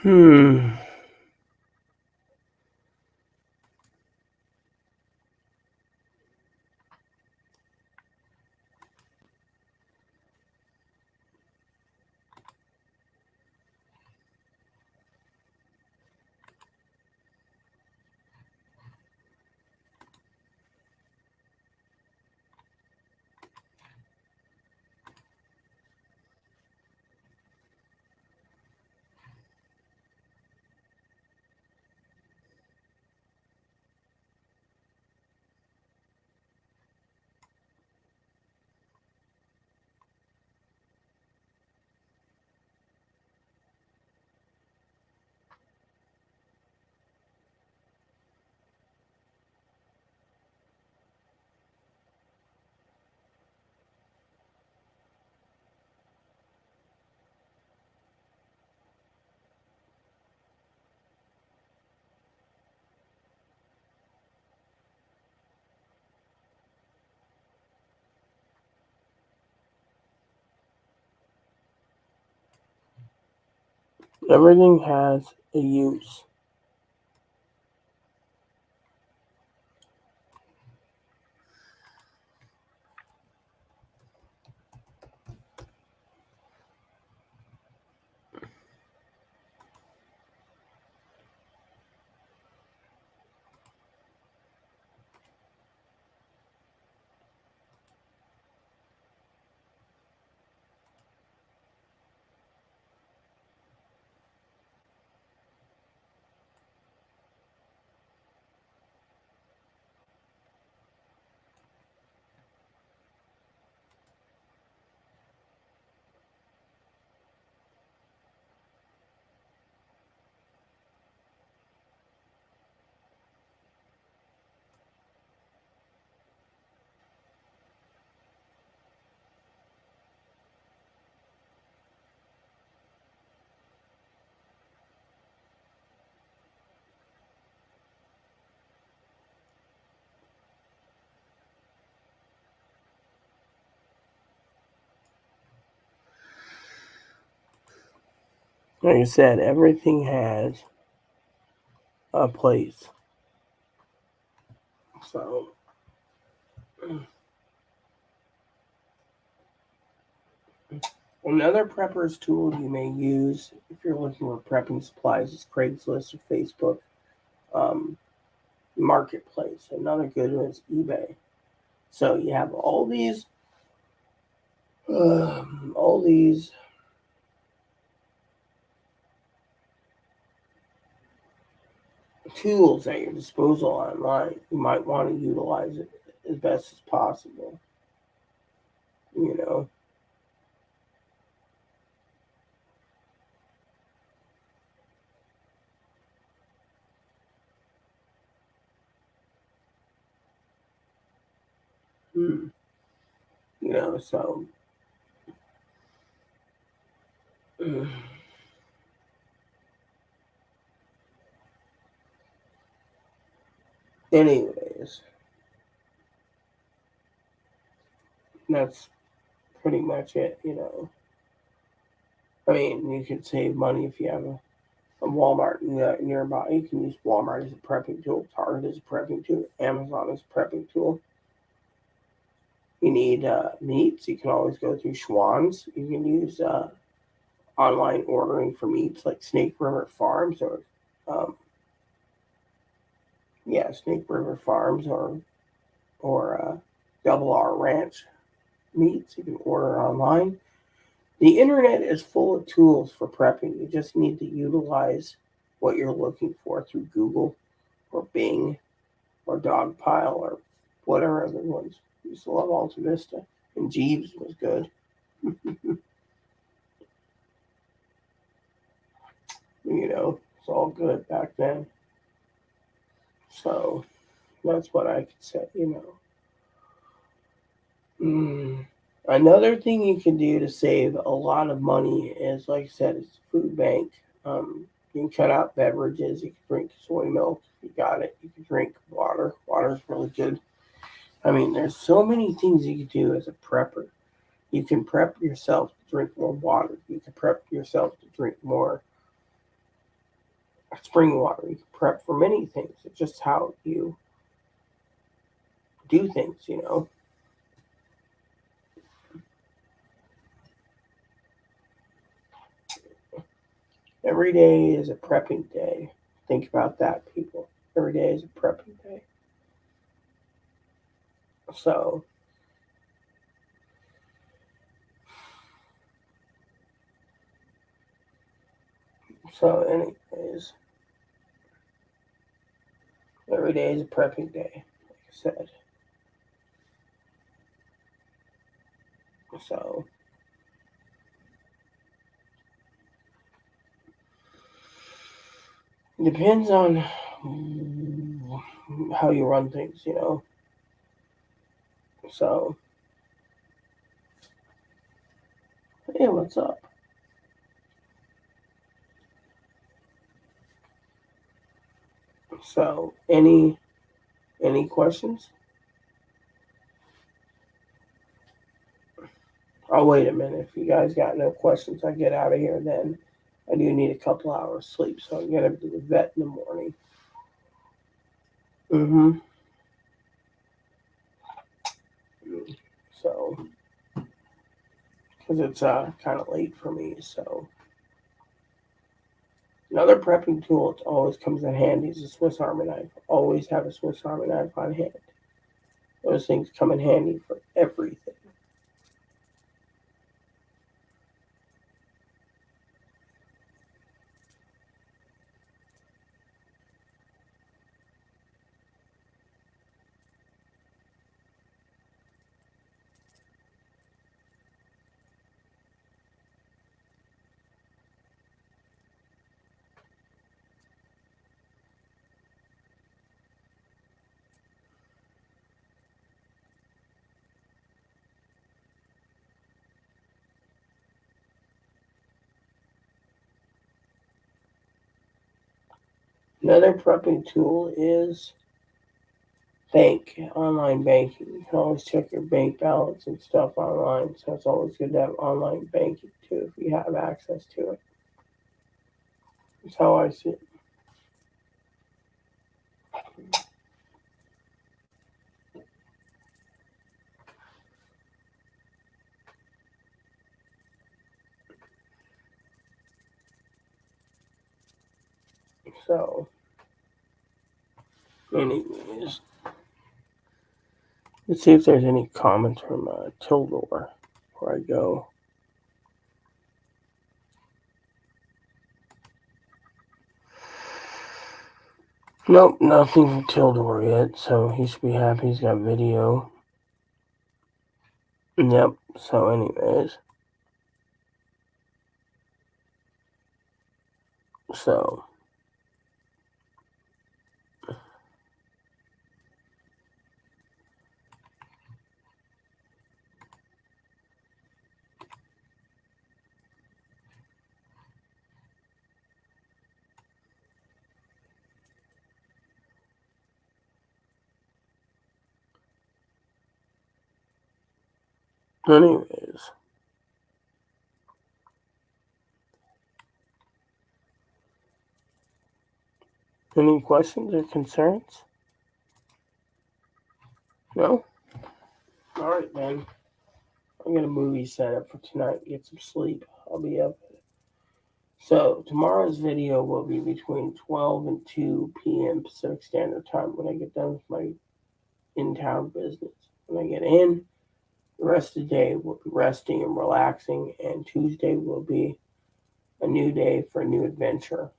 Hmm. Everything has a use. Like I said, everything has a place. So, another prepper's tool you may use if you're looking for prepping supplies is Craigslist or Facebook um, Marketplace. Another good one is eBay. So you have all these tools at your disposal online. You might want to utilize it as best as possible. You know. Hmm. You know. So. Anyways, that's pretty much it. You know. I mean, you can save money if you have a Walmart nearby. You can use Walmart as a prepping tool, Target as a prepping tool, Amazon as a prepping tool. You need meats. You can always go through Schwann's. You can use online ordering for meats like Snake River Farms um, Snake River Farms or Double R Ranch meats. You can order online. The internet is full of tools for prepping. You just need to utilize what you're looking for through Google or Bing or Dogpile or whatever other ones. I used to love Alta Vista, and Jeeves was good. You know, it's all good back then. So that's what I could say. You know, another thing you can do to save a lot of money is, like I said, it's food bank. You can cut out beverages. You can drink soy milk if you got it. You can drink water. Water's really good. I mean, there's so many things you can do as a prepper. You can prep yourself to drink more water. You can prep yourself to drink more spring water. You can prep for many things. It's just how you do things, you know. Every day is a prepping day. Think about that, people. Every day is a prepping day. So, anyways, every day is a prepping day, like I said. So, it depends on how you run things, you know. So, hey, what's up? So, any questions? I'll wait a minute. If you guys got no questions, I get out of here then. I do need a couple hours sleep, so I'm gonna to the vet in the morning. Mm-hmm. So, because it's kind of late for me, so. Another prepping tool that always comes in handy is a Swiss Army knife. Always have a Swiss Army knife on hand. Those things come in handy for everything. Another prepping tool is online banking. You can always check your bank balance and stuff online, so it's always good to have online banking too if you have access to it. That's how I see it. So, anyways, let's see if there's any comments from Tildor before I go. Nope, nothing from Tildor yet, so he should be happy he's got video. Yep, so anyways. So. Anyways. Any questions or concerns? No? Alright, man. I got a movie set up for tonight. Get some sleep. I'll be up. So, tomorrow's video will be between 12 and 2 p.m. Pacific Standard Time when I get done with my in-town business. When I get in, the rest of the day will be resting and relaxing, and Tuesday will be a new day for a new adventure.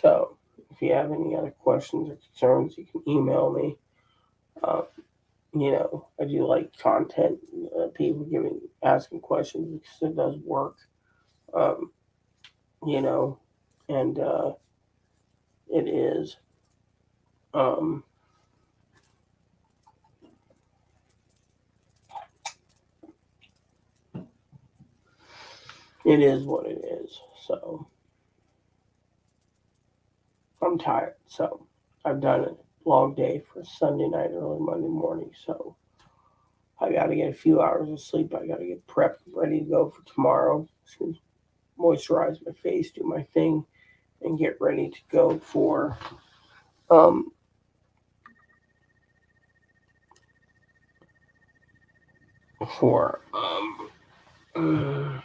So, if you have any other questions or concerns, you can email me. You know, I do like content, people asking questions because it does work. You know, and it is. It is what it is. So I'm tired. So I've done a long day for Sunday night, early Monday morning. So I got to get a few hours of sleep. I got to get prepped, ready to go for tomorrow. moisturize my face, do my thing, and get ready to go um for the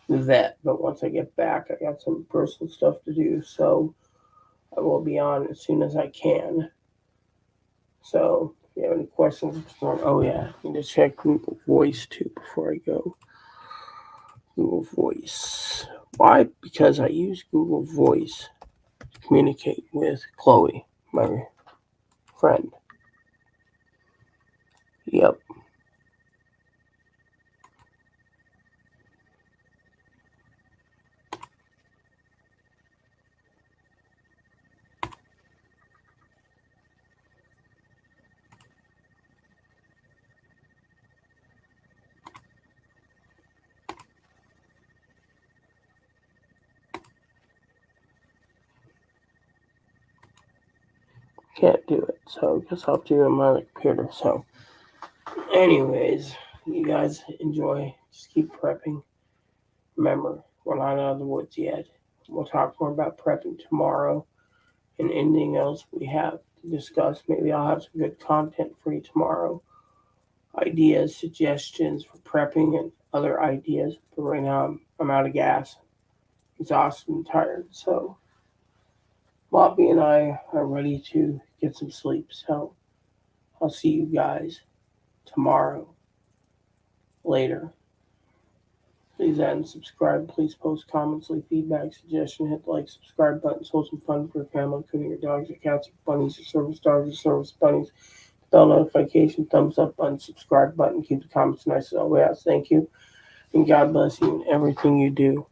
vet. But once I get back, I got some personal stuff to do, so I will be on as soon as I can. So if you have any questions, oh yeah, I need to check Google Voice too before I go. Google Voice. Why? Because I use Google Voice to communicate with Chloe, my friend. Yep. Can't do it, so I guess I'll do it on my computer. So, anyways, you guys enjoy. Just keep prepping. Remember, we're not out of the woods yet. We'll talk more about prepping tomorrow and anything else we have to discuss. Maybe I'll have some good content for you tomorrow. Ideas, suggestions for prepping, and other ideas. But right now, I'm out of gas, exhausted, and tired. So, Bobby and I are ready to get some sleep. So, I'll see you guys tomorrow. Later. Please add and subscribe. Please post comments, leave feedback, suggestion, hit the like, subscribe button. Show some fun for your family, including your dogs, your cats, your bunnies, your service dogs, your service bunnies. Bell notification, thumbs up button, subscribe button. Keep the comments nice as always. Thank you. And God bless you in everything you do.